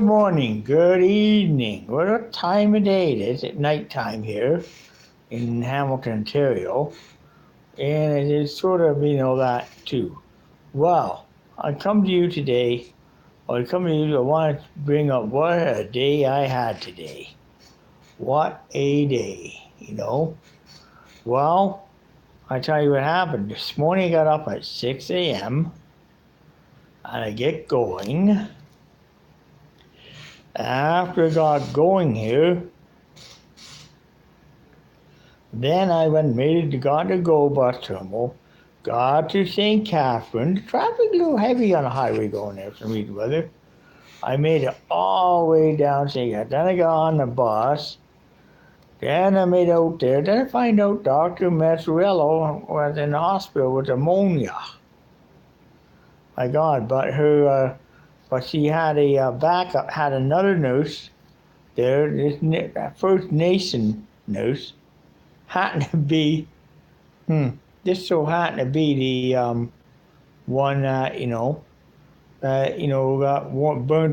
Morning, good evening. What time of day it is? At nighttime here in Hamilton, Ontario. And it is sort of, that too. Well, I come to you today, I want to bring up what a day I had today. What a day. Well, I tell you what happened. This morning I got up at 6 a.m. and I get going. After I got going here, then I got to go bus terminal, got to St. Catharines. Traffic a little heavy on the highway going there for me, weather. I made it all the way down St. Catharines. Then I got on the bus. Then I made out there. Then I find out Dr. Mazzarello was in the hospital with pneumonia. My God, but she had a backup, had another nurse there, this First Nation nurse, happened to be this so happened to be the one that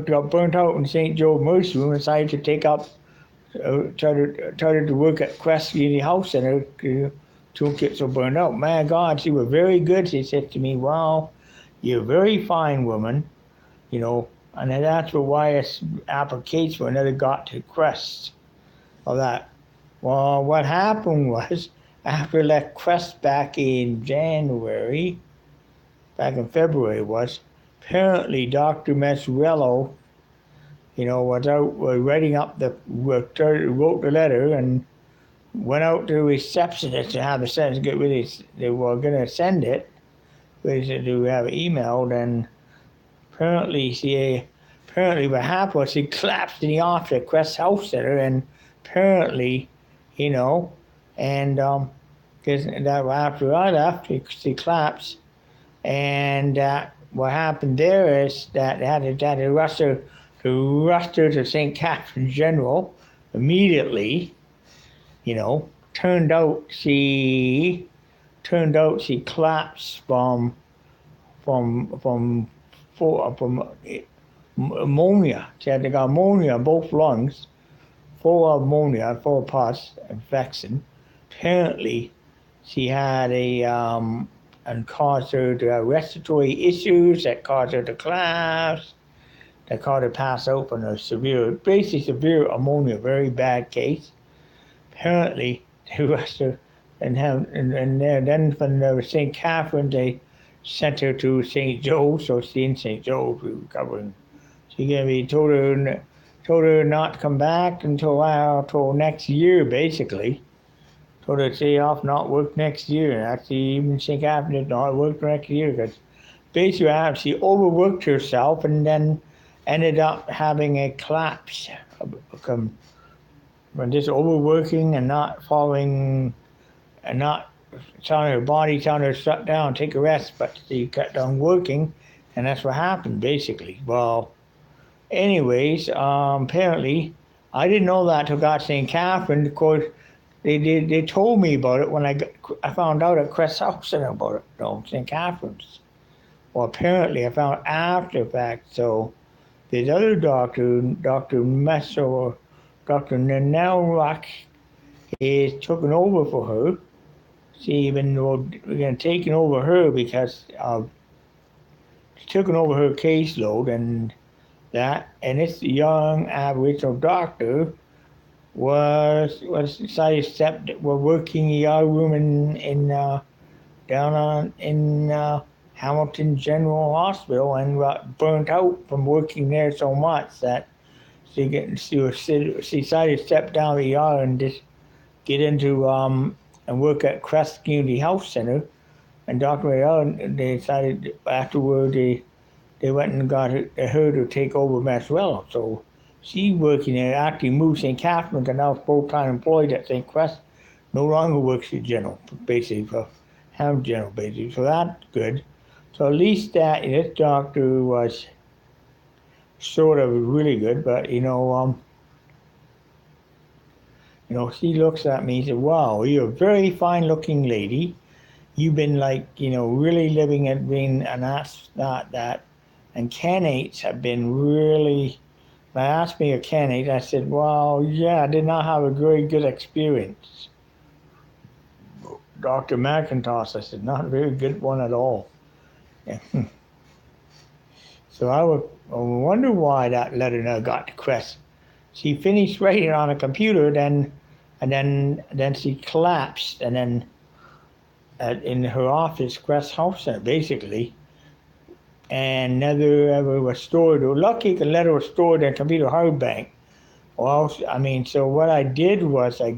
got burnt out in St. Joe Mercy Room and decided to take up started to work at Quest Community Health Center to get so burned out. My God, she was very good. She said to me, "Wow, you're a very fine woman," and that's why I application for another got to Quest of that. Well, what happened was after I left Quest back in February was, apparently Dr. Mazzarello, was writing up wrote the letter and went out to the receptionist to have the sentence get ready. They were going to send it. They said to have it emailed, and apparently what happened was she collapsed in the office at Quest Health Center, and apparently, and because that after I left, she collapsed, and what happened there is that they had to rush her to St. Catharines General immediately. Turned out she collapsed from ammonia. She had got ammonia in both lungs, full of ammonia, full of pus infection. Apparently, she had and caused her to have respiratory issues that caused her to collapse, that caused her to pass out from a basically severe ammonia, very bad case. Apparently, they rushed her then from St. Catharines, they sent her to St. Joe, so she's in St. Joe recovering. She gonna be told her not to come back until next year, basically. Told her to stay off, not work next year. And actually, even St. Catharines did not work next year because basically she overworked herself and then ended up having a collapse. From just overworking and not following and not telling her body, telling her to shut down, take a rest, but she kept on working, and that's what happened basically. Well, anyways, apparently, I didn't know that till I got to St. Catharines. Of course, they told me about it when I found out at Quest Health Center about it, St. Catharines. Well, apparently, I found after the fact. So, this other doctor, Dr. Messer, Dr. Nanel Rock, is taking over for her. We're taking over her because she's taking over her caseload and that, and this young Aboriginal doctor was sidestepped. We're working the other room in down on in Hamilton General Hospital and got burnt out from working there so much that she decided to step down the ER and just get into and work at Crest Community Health Center. And Dr. Ray, they decided afterward they went and got her to take over Mazzarello. So she working there, actually moved St. Catharines and now full-time employed at St. Crest. No longer works at General, basically, for Ham General, basically. So that's good. So at least this doctor was sort of really good, but she looks at me and says, "Wow, you're a very fine-looking lady. You've been really living it, being, and that's not that. And candidates have been really They asked me a candidate. I said, well, yeah, I did not have a very good experience. Dr. McIntosh, I said, not a very good one at all. Yeah. So I wonder why that letter never got to Cress. She finished writing on a computer, then she collapsed, and then in her office, Cress Health Center, basically, and never ever was stored. Lucky the letter was stored in a computer hard bank. Well, I mean, so what I did was I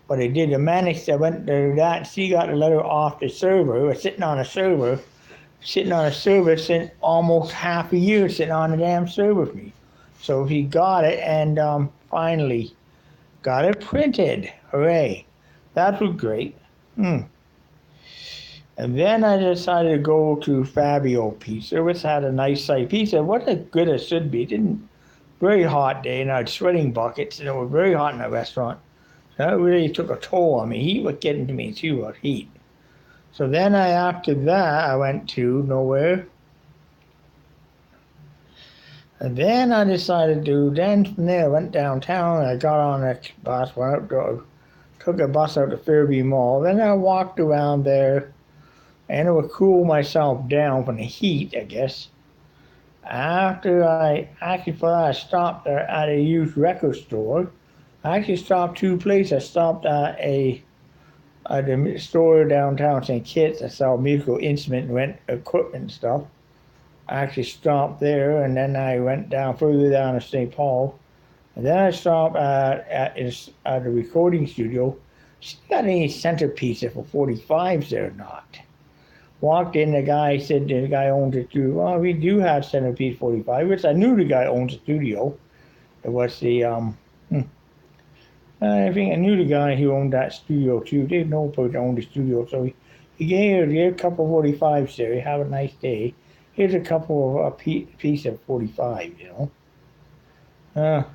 managed, I went to that, she got the letter off the server. It was sitting on a server since almost half a year, sitting on the damn server for me. So he got it and finally got it printed. Hooray. That was great. And then I decided to go to Fabio Pizza, which had a nice site pizza. What a good it should be. It didn't, very hot day, and I had sweating buckets, and it was very hot in the restaurant. That really took a toll on me. Heat was getting to me too, heat. So then after that, I went to nowhere. And then I decided then from there I went downtown. I got on a bus, took a bus out to Fairview Mall. Then I walked around there, and it would cool myself down from the heat, I guess. After I stopped at a used record store. I actually stopped two places. I stopped at a store downtown St. Kitts. I saw musical instrument and rent equipment and stuff. I actually stopped there, and then I went down further down to St. Paul. And then I stopped at the recording studio. She got any centerpieces for 45s there or not? Walked in, the guy owns the studio. Well, we do have centerpiece 45, which I knew the guy owns the studio. It was the I think I knew the guy who owned that studio too. Didn't know person owned the studio, so he gave a couple of 45s there. Have a nice day. Here's a couple of piece of 45, you know.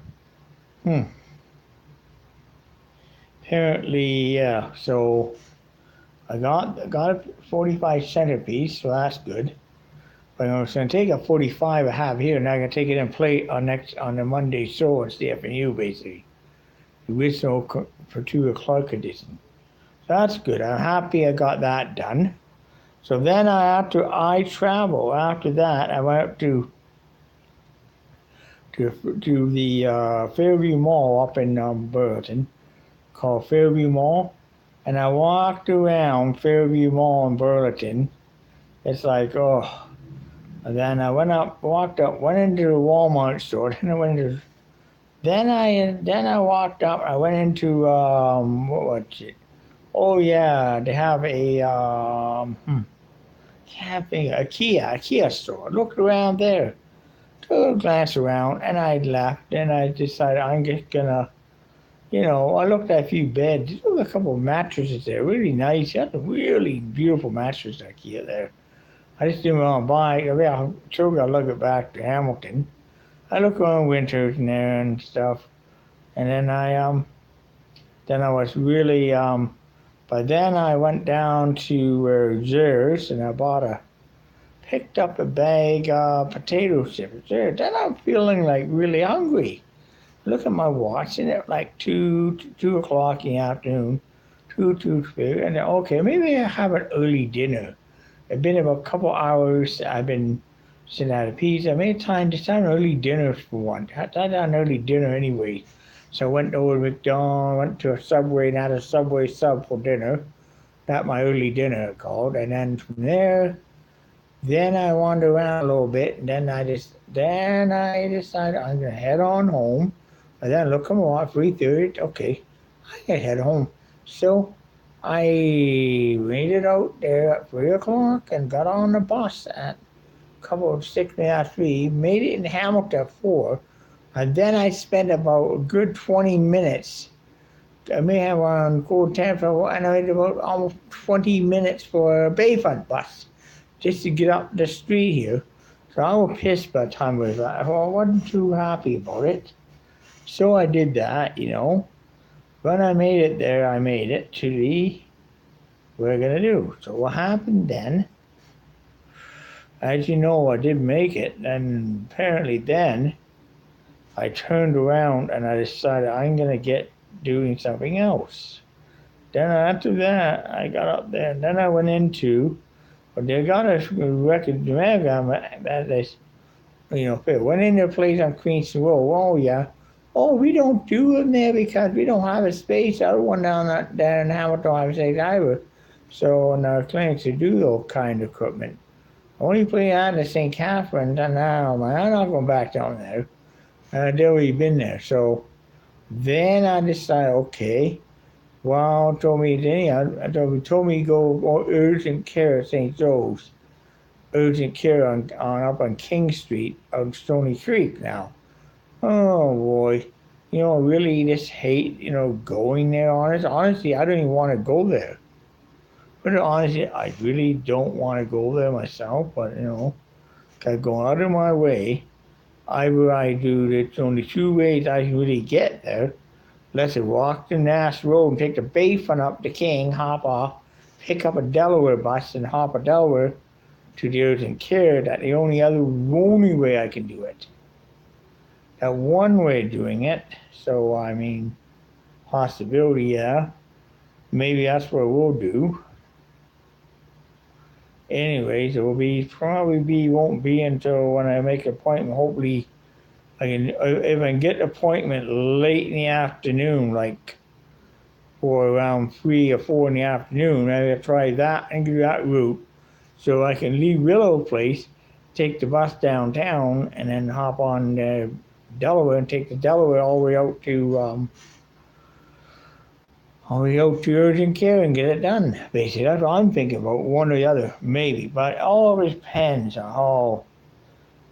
Apparently, yeah. So I got a 45 centerpiece, so that's good. But I was going to take a 45 I have here, and I can take it and play on the Monday show on CFNU, basically. The original for 2 o'clock edition. So that's good. I'm happy I got that done. So then after that, I went up to the Fairview Mall up in Burlington, called Fairview Mall. And I walked around Fairview Mall in Burlington. It's like, And then I went into the Walmart store, then I walked up, I went into, what was it? Oh yeah, they have a Kia store. Looked around there, took a glance around, and I left. And I decided I'm just gonna, I looked at a few beds. There were a couple of mattresses there, really nice. That's a really beautiful mattress at Kia there. I just didn't want to buy it. I'm sure I lug it back to Hamilton. I looked around Winters and there and stuff, and then I was really but then I went down to Zers and I picked up a bag of potato chips there. Then I'm feeling like really hungry. Look at my watch, and it's like 2 o'clock in the afternoon, 2:30, and okay, maybe I have an early dinner. It's been about a couple hours. I've been sitting at a pizza. I made time to have an early dinner for one. I had an early dinner anyway. So I went over to McDonald's, went to a Subway and had a Subway sub for dinner. That's my early dinner called. And then from there, then I wandered around a little bit, and then I decided I'm gonna head on home. And then look, come on, 3:30. Okay, I can head home. So I made it out there at 3 o'clock and got on the bus at a couple of 3:30. Made it in Hamilton at 4. And then I spent about a good 20 minutes. I may have on Cold Tampa, and I had about almost 20 minutes for a Bayfront bus just to get up the street here. So I was pissed by the time it was that. I wasn't too happy about it. So I did that, When I made it there, I made it to we're going to do. So what happened then, as you know, I did make it, and apparently then I turned around and I decided I'm gonna get doing something else. Then after that, I got up there, and then I went into, but they got a record diagram that is, went into a place on Queenston Road. Oh yeah, oh we don't do it there because we don't have a space. The other one down there in Hamilton don't have a space either. So in our clinics to do those kind of equipment. Only place I had is St. Catharines, and now I'm not going back down there. I'd already been there. So then I decided, okay, well, told me told me to go urgent care at St. Joe's, urgent care on up on King Street on Stony Creek now. Oh boy, I really just hate going there. Honestly, I don't even want to go there. But honestly, I really don't want to go there myself. But cause going out of my way, either I do. There's only two ways I can really get there. Let's walk the Nass Road and take the Bayfront up to King, hop off, pick up a Delaware bus and hop a Delaware to the urgent care. That's the only way I can do it. That one way of doing it. So I mean, possibility, yeah. Maybe that's what we'll do. Anyways, it will won't be until when I make an appointment. Hopefully, if I can get an appointment late in the afternoon, like or around 3 or 4 in the afternoon, I'll try that and do that route, so I can leave Willow Place, take the bus downtown, and then hop on Delaware and take the Delaware all the way out to urgent care and get it done. Basically, that's what I'm thinking about, one or the other, maybe. But it always depends on how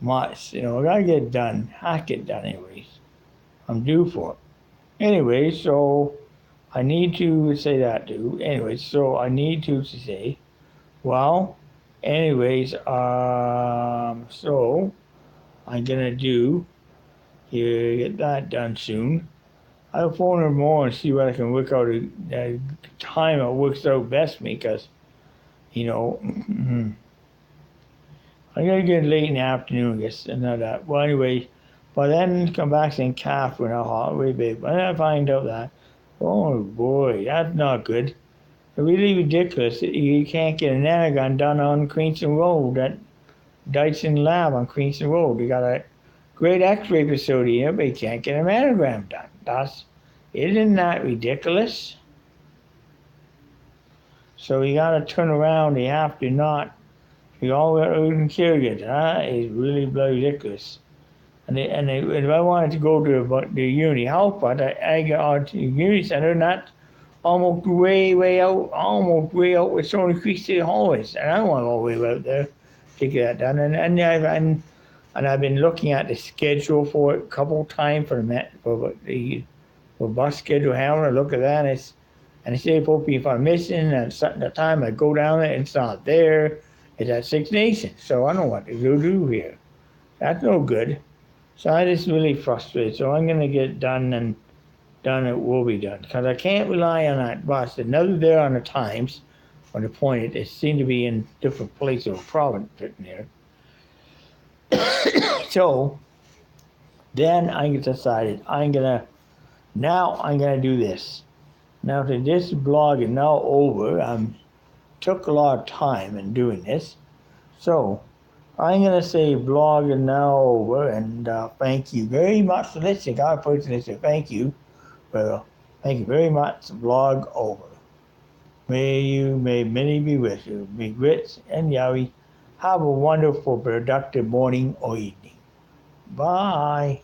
much, I gotta get it done. I get it done anyways. I'm due for it. Anyway, so I need to say that too. Anyways, so I need to say, well, anyways, so I'm gonna do here, get that done soon. I'll phone her more and see what I can work out a time that works out best for me, because, I'm gonna get late in the afternoon, I guess, and all that. Well, anyway, but then come back to St. Catharines, wait, babe. And I find out that, oh boy, that's not good. It's really ridiculous. You can't get a nanogun done on Queenston Road, that Dyson Lab on Queenston Road. You got a great X-ray facility here, but you can't get a mammogram done. Isn't that ridiculous? So you got to turn around. You have to not. You all urgent care get that is really bloody ridiculous. And if I wanted to go to the Unity Health, but I got out to the Unity Center, and that's almost way out with Stony Creek City Hallways, and I don't want to go all the way out there to get that done. And I've been looking at the schedule for it a couple of times for the bus schedule. Having a look at that, and they say if I'm missing at the time I go down there, it's not there. It's at Six Nations, so I don't know what to do here. That's no good. So I just really frustrated. So I'm gonna get done, and it will be done, because I can't rely on that bus. It's never there on the times or the point. It seemed to be in different places or province sitting there. So then I decided I'm gonna do this. Now that this blog is now over, took a lot of time in doing this. So I'm gonna say blog is now over, and thank you very much for listening. I personally say thank you. Well, thank you very much. Blog over. May many be with you. Be grits and Yowie. Have a wonderful, productive morning or evening. Bye.